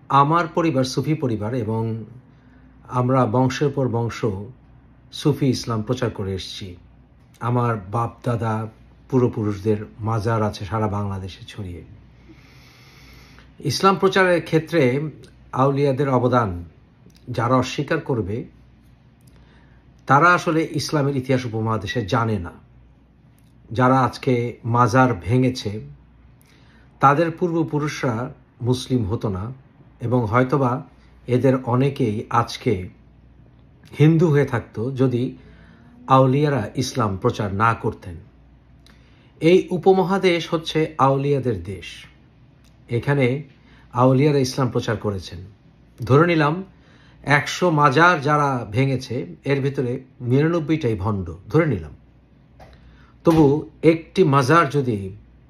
আমার পরিবার সুফি পরিবার এবং আমরা বংশের পর বংশ সুফি ইসলাম প্রচার করে এসেছি। আমার বাপ দাদা পূর্বপুরুষদের মাজার আছে সারা বাংলাদেশে ছড়িয়ে। ইসলাম প্রচারের ক্ষেত্রে আউলিয়াদের অবদান যারা অস্বীকার করবে তারা আসলে ইসলামের ইতিহাস উপমহাদেশে জানে না। যারা আজকে মাজার ভেঙেছে তাদের পূর্বপুরুষরা মুসলিম হতো না এবং হয়তোবা এদের অনেকেই আজকে হিন্দু হয়ে থাকতো যদি আউলিয়ারা ইসলাম প্রচার না করতেন। এই উপমহাদেশ হচ্ছে আউলিয়াদের দেশ। এখানে আউলিয়ারা ইসলাম প্রচার করেছেন। ধরে নিলাম 100 মাজার যারা ভেঙেছে এর ভিতরে 99টাই ভণ্ড ধরে নিলাম। তবু একটি মাজার যদি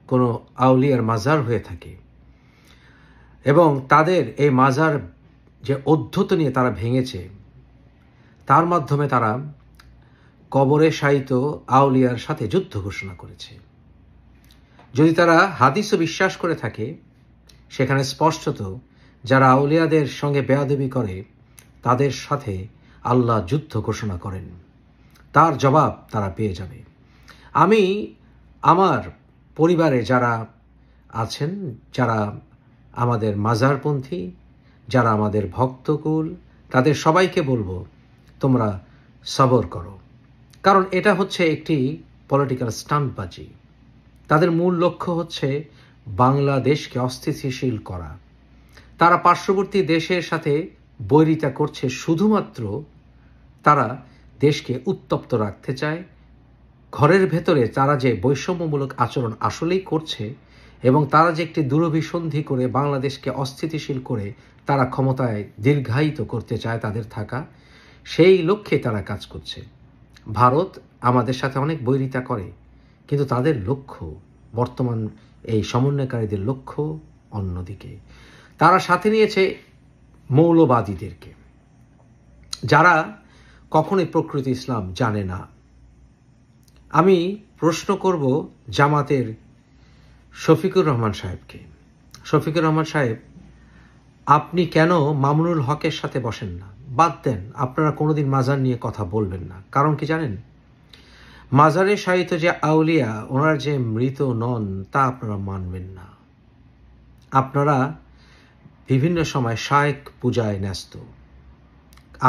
কোনো আউলিয়ার মাজার হয়ে থাকে এবং তাদের এই মাজার যে অধ্যত নিয়ে তারা ভেঙেছে তার মাধ্যমে তারা কবরে শায়িত আউলিয়ার সাথে যুদ্ধ ঘোষণা করেছে। যদি তারা হাদিসও বিশ্বাস করে থাকে সেখানে স্পষ্টত যারা আউলিয়াদের সঙ্গে বেয়াদবি করে তাদের সাথে আল্লাহ যুদ্ধ ঘোষণা করেন, তার জবাব তারা পেয়ে যাবে। আমি আমার পরিবারে যারা আছেন, যারা আমাদের মাজারপন্থী, যারা আমাদের ভক্তকুল, তাদের সবাইকে বলবো তোমরা সবর করো, কারণ এটা হচ্ছে একটি পলিটিক্যাল স্টান্টবাজি। তাদের মূল লক্ষ্য হচ্ছে বাংলাদেশকে অস্থিতিশীল করা। তারা পার্শ্ববর্তী দেশের সাথে বৈরিতা করছে শুধুমাত্র তারা দেশকে উত্তপ্ত রাখতে চায়। ঘরের ভেতরে তারা যে বৈষম্যমূলক আচরণ আসলেই করছে এবং তারা যে একটি দুরভিসন্ধি করে বাংলাদেশকে অস্থিতিশীল করে তারা ক্ষমতায় দীর্ঘায়িত করতে চায় তাদের থাকা, সেই লক্ষ্যে তারা কাজ করছে। ভারত আমাদের সাথে অনেক বৈরিতা করে, কিন্তু তাদের লক্ষ্য, বর্তমান এই সমন্বয়কারীদের লক্ষ্য অন্যদিকে। তারা সাথে নিয়েছে মৌলবাদীদেরকে, যারা কখনোই প্রকৃত ইসলাম জানে না। আমি প্রশ্ন করব জামাতের শফিকুর রহমান সাহেবকে। শফিকুর রহমান সাহেব, আপনি কেন মামুনুল হকের সাথে বসেন না? বাদ দেন, আপনারা কোনোদিন মাজার নিয়ে কথা বলবেন না। কারণ কি জানেন? মাজারে শায়িত যে আউলিয়া, ওনার যে মৃত নন তা আপনারা মানবেন না। আপনারা বিভিন্ন সময় শায়েখ পূজায় ন্যস্ত।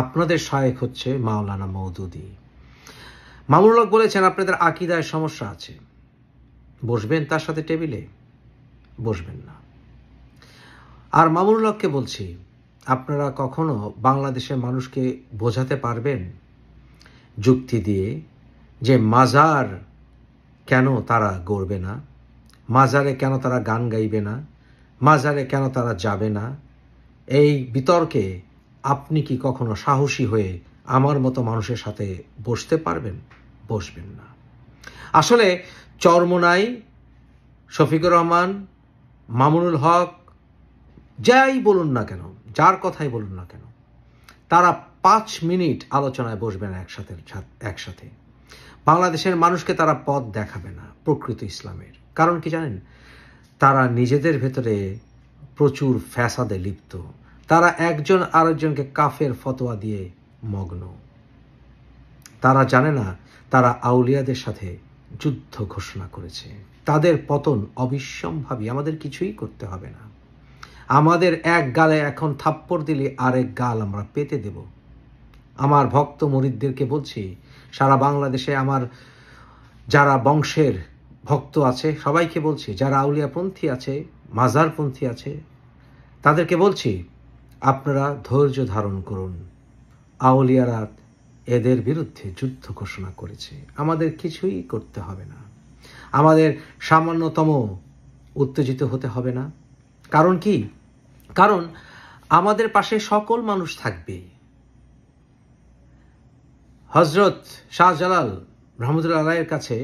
আপনাদের শায়েখ হচ্ছে মাওলানা মওদুদি। মামুনুল হক বলেছেন আপনাদের আকীদায় সমস্যা আছে, বসবেন তার সাথে টেবিলে? বসবেন না। আর মামুনুল হককে বলছি, আপনারা কখনো বাংলাদেশের মানুষকে বোঝাতে পারবেন যুক্তি দিয়ে যে মাজার কেন তারা গড়বে না, মাজারে কেন তারা গান গাইবে না, মাজারে কেন তারা যাবে না? এই বিতর্কে আপনি কি কখনো সাহসী হয়ে আমার মতো মানুষের সাথে বসতে পারবেন? বসবেন না। আসলে চরমোনাই, শফিকুর রহমান, মামুনুল হক, যাই বলুন না কেন, যার কথাই বলুন না কেন, তারা 5 মিনিট আলোচনায় বসবে না একসাথে। বাংলাদেশের মানুষকে তারা পথ দেখাবে না প্রকৃত ইসলামের। কারণ কি জানেন? তারা নিজেদের ভেতরে প্রচুর ফ্যাসাদে লিপ্ত। তারা একজন আরেকজনকে কাফের ফতোয়া দিয়ে মগ্ন। তারা জানে না তারা আউলিয়াদের সাথে যুদ্ধ ঘোষণা করেছে। তাদের পতন অবিসম্ভাবী, আমাদের কিছুই করতে হবে না। আমাদের এক গালে এখন থাপ্পড় দিলে আরেক গাল আমরা পেতে দেব। আমার ভক্ত মুরিদদেরকে বলছি, সারা বাংলাদেশে আমার যারা বংশের ভক্ত আছে সবাইকে বলছি, যারা আউলিয়াপন্থী আছে, মাজারপন্থী আছে, তাদেরকে বলছি আপনারা ধৈর্য ধারণ করুন। আউলিয়ারা এদের বিরুদ্ধে যুদ্ধ ঘোষণা করেছে, আমাদের কিছুই করতে হবে না। আমাদের সামান্যতম উত্তেজিত হতে হবে না। কারণ কি? কারণ আমাদের পাশে সকল মানুষ থাকবে। হযরত শাহজালাল রহমতুল্লাহ আলাইহির কাছে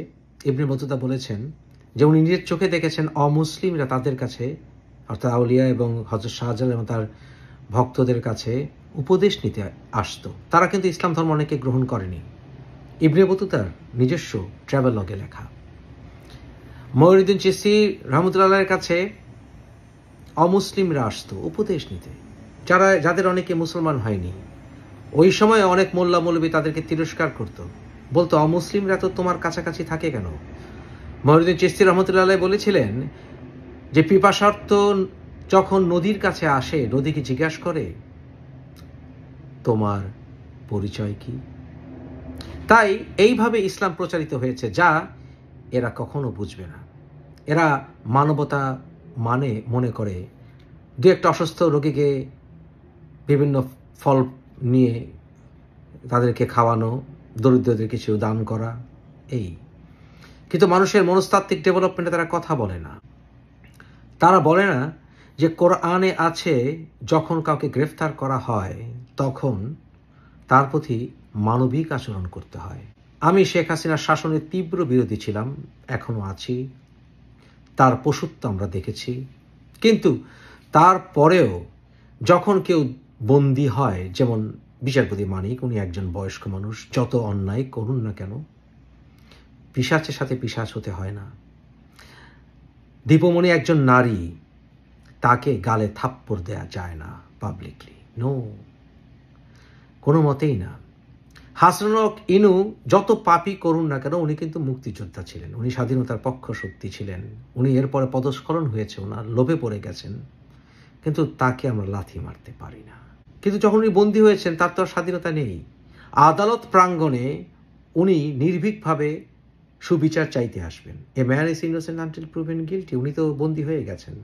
ইবনে বতুতা বলেছেন যে উনি নিজের চোখে দেখেছেন অমুসলিমরা তাদের কাছে, অর্থাৎ আউলিয়া এবং হযরত শাহজালাল এবং তার ভক্তদের কাছে উপদেশ নিতে আসতো। তারা কিন্তু ইসলাম ধর্ম অনেকে গ্রহণ করেনি। ইবনে বতুতার নিজস্ব ট্রাভেলগে লেখা। মঈনুদ্দিন চিশতি রহমতুল্লাহ আলাইহির কাছে অমুসলিমরা আসতো উপদেশ নিতে, যাদের অনেকে মুসলমান হয়নি। ওই সময় অনেক মোল্লা মৌলবী তাদেরকে তিরস্কার করত, বলতো অমুসলিমরা তো তোমার কাছাকাছি থাকে কেন? মঈনুদ্দিন চিশতি রহমতুল্লাহ আলাইহি বলেছিলেন যে পিপাসার্ত যখন নদীর কাছে আসে, নদীকে জিজ্ঞাসা করে তোমার পরিচয় কি? তাই এইভাবে ইসলাম প্রচারিত হয়েছে, যা এরা কখনো বুঝবে না। এরা মানবতা মনে করে দু একটা অসুস্থ রোগীকে বিভিন্ন ফল নিয়ে তাদেরকে খাওয়ানো, দরিদ্রদের কিছু দান করা, এই। কিন্তু মানুষের মনস্তাত্ত্বিক ডেভেলপমেন্টে তারা কথা বলে না। তারা বলে না যে কোরআনে আছে যখন কাউকে গ্রেফতার করা হয় তখন তার প্রতি মানবিক আচরণ করতে হয়। আমি শেখ হাসিনার শাসনের তীব্র বিরোধী ছিলাম, এখনো আছি। তার পশুত্ব আমরা দেখেছি, কিন্তু তারপরেও যখন কেউ বন্দী হয়, যেমন বিচারপতি মানিক, উনি একজন বয়স্ক মানুষ, যত অন্যায় করুন না কেন পিশাচের সাথে পিশাচ হতে হয় না। দীপমণি একজন নারী, তাকে গালে থাপ্পড় দেয়া যায় না পাবলিকলি, নো, কোনো মতেই না। হাসানুল ইনু যত পাপই করুন না কেন উনি কিন্তু মুক্তিযোদ্ধা ছিলেন, উনি স্বাধীনতার পক্ষ শক্তি ছিলেন। উনি এরপরে পদস্খলন হয়েছে, ওনার লোভে পড়ে গেছেন, কিন্তু তাকে আমরা লাথি মারতে পারি না। কিন্তু যখন উনি বন্দী হয়েছেন তার তো আর স্বাধীনতা নেই। আদালত প্রাঙ্গণে উনি নির্ভীকভাবে সুবিচার চাইতে আসবেন। A man is innocent until proven guilty. উনি তো বন্দী হয়ে গেছেন।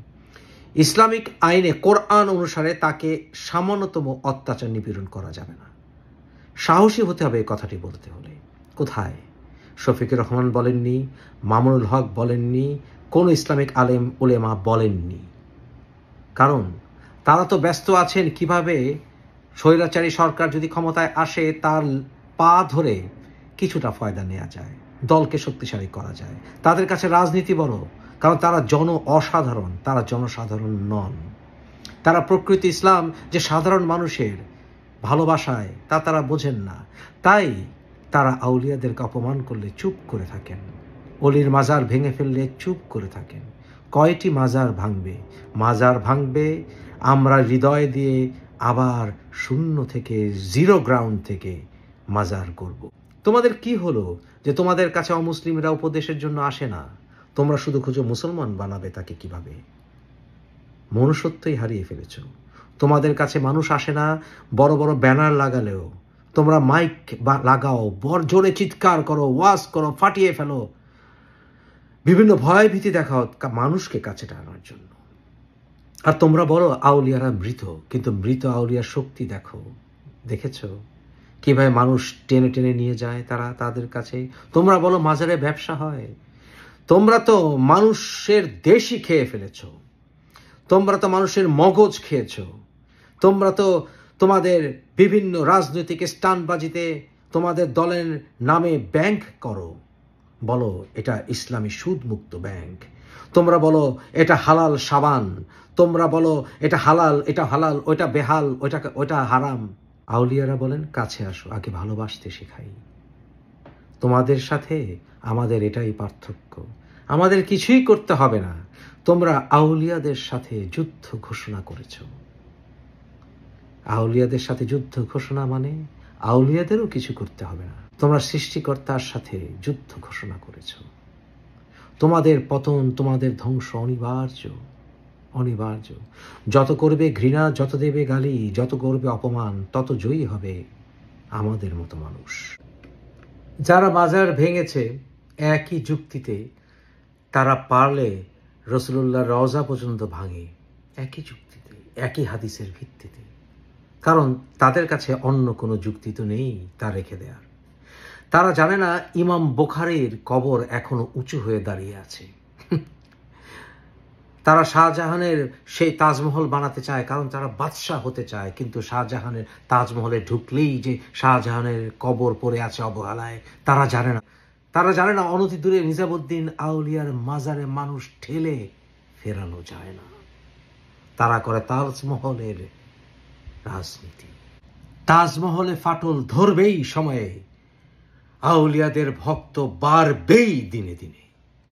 ইসলামিক আইনে, কোরআন অনুসারে তাকে সামান্যতম অত্যাচার নিপীড়ন করা যাবে না। সাহসী হতে হবে এই কথাটি বলতে হলে। কোথায়? শফিকুর রহমান বলেননি, মামুনুল হক বলেননি, কোন ইসলামিক আলেম উলেমা বলেননি। কারণ তারা তো ব্যস্ত আছেন কিভাবে স্বৈরাচারী সরকার যদি ক্ষমতায় আসে তার পা ধরে কিছুটা ফায়দা নেওয়া যায়, দলকে শক্তিশালী করা যায়। তাদের কাছে রাজনীতি বড়, কারণ তারা অসাধারণ, তারা জনসাধারণ নন। তারা প্রকৃতি ইসলাম যে সাধারণ মানুষের ভালোবাসায় তা তারা বোঝেন না। তাই তারা আউলিয়াদেরকে অপমান করলে চুপ করে থাকেন, অলির মাজার ভেঙে ফেললে চুপ করে থাকেন। কয়টি মাজার ভাঙবে? মাজার ভাঙবে, আমরা হৃদয় দিয়ে আবার শূন্য থেকে, জিরো গ্রাউন্ড থেকে মাজার করব। তোমাদের কি হলো যে তোমাদের কাছে অমুসলিমরা উপদেশের জন্য আসে না? তোমরা শুধু খুঁজো মুসলমান বানাবে তাকে কিভাবে। মনুষ্যত্বই হারিয়ে ফেলেছ। তোমাদের কাছে মানুষ আসে না, বড় বড় ব্যানার লাগালেও। তোমরা মাইক লাগাও, বড় জোরে চিৎকার করো, ওয়াজ করো, ফাটিয়ে ফেলো, বিভিন্ন ভয় ভীতি দেখাও মানুষকে কাছে টানার জন্য। আর তোমরা বলো আউলিয়ারা মৃত, কিন্তু মৃত আউলিয়ার শক্তি দেখেছ কিভাবে মানুষ টেনে টেনে নিয়ে যায় তারা তাদের কাছে। তোমরা বলো মাজারে ব্যবসা হয়। তোমরা তো মানুষের দেশই খেয়ে ফেলেছ, তোমরা তো মানুষের মগজ খেয়েছ। তোমরা তো তোমাদের বিভিন্ন রাজনৈতিক স্টান্টবাজিতে তোমাদের দলের নামে ব্যাংক করো, বলো এটা ইসলামী সুদমুক্ত ব্যাংক। তোমরা বলো এটা হালাল সাবান, তোমরা বলো এটা হালাল, এটা হালাল, ওইটা বেহাল, ওইটা হারাম। আউলিয়ারা বলেন কাছে আসো, আগে ভালোবাসতে শেখাই। তোমাদের সাথে আমাদের এটাই পার্থক্য, আমাদের কিছুই করতে হবে না। তোমরা আউলিয়াদের সাথে যুদ্ধ ঘোষণা করেছ। আউলিয়াদের সাথে যুদ্ধ ঘোষণা মানে আউলিয়াদেরও কিছু করতে হবে না। তোমরা সৃষ্টিকর্তার সাথে যুদ্ধ ঘোষণা করেছ। তোমাদের পতন, তোমাদের ধ্বংস অনিবার্য, অনিবার্য। যত করবে ঘৃণা, যত দেবে গালি, যত করবে অপমান, তত জয়ী হবে আমাদের মতো মানুষ। যারা মাজার ভেঙেছে একই যুক্তিতে, তারা পারলে রাসূলুল্লাহর রওজা পর্যন্ত ভাঙে, একই যুক্তিতে, একই হাদিসের ভিত্তিতে। কারণ তাদের কাছে অন্য কোনো যুক্তি তো নেই তা রেখে দেয়ার। তারা জানে না ইমাম বুখারীর কবর এখনো উঁচু হয়ে দাঁড়িয়ে আছে। তারা শাহজাহানের সেই তাজমহল বানাতে চায়, কারণ তারা বাদশাহ হতে চায়। কিন্তু শাহজাহানের তাজমহলে ঢুকলেই যে শাহজাহানের কবর পড়ে আছে অবহেলায়, তারা জানে না। তারা জানে না অনতি দূরে নিজামুদ্দিন আউলিয়ার মাজারে মানুষ ঠেলে ফেরানো যায় না। তারা করে তাজমহলের রাজনীতি। তাজমহলে ফাটল ধরবেই সময়ে, আউলিয়াদের ভক্ত বাড়বেই দিনে দিনে।